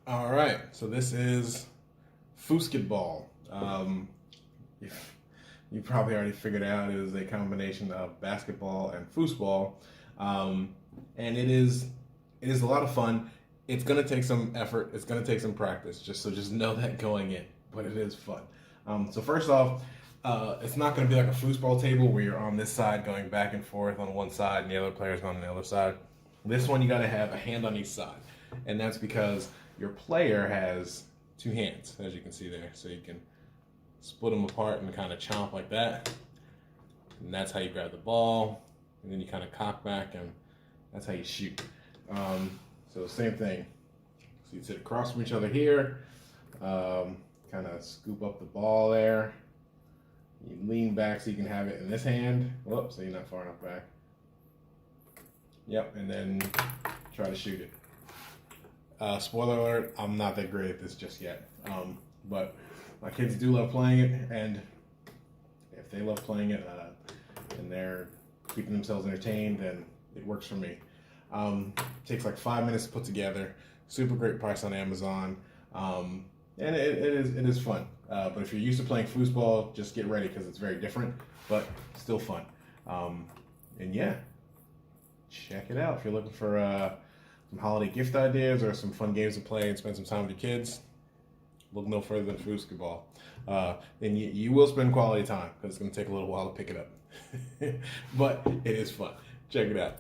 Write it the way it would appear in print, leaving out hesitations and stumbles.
All right, so this is Foosketball. You probably already figured out it is a combination of basketball and foosball, and it is a lot of fun. It's gonna take some effort. It's gonna take some practice. Just know that going in, but it is fun. So first off, it's not gonna be like a foosball table where you're on this side going back and forth on one side and the other player's on the other side. This one you gotta have a hand on each side, and that's because your player has two hands, as you can see there. So you can split them apart and kind of chomp like that. And that's how you grab the ball. And then you kind of cock back, and that's how you shoot. So same thing. So you sit across from each other here. Kind of scoop up the ball there. You lean back so you can have it in this hand. Whoops, so you're not far enough back. Yep, and then try to shoot it. Spoiler alert, I'm not that great at this just yet. But my kids do love playing it, and if they love playing it and they're keeping themselves entertained, then it works for me. Takes like 5 minutes to put together. Super great price on Amazon. And it is fun. But if you're used to playing foosball, just get ready because it's very different, but still fun. And yeah, check it out if you're looking for some holiday gift ideas or some fun games to play and spend some time with your kids. Look no further than Foosball. And you will spend quality time because it's going to take a little while to pick it up. But it is fun. Check it out.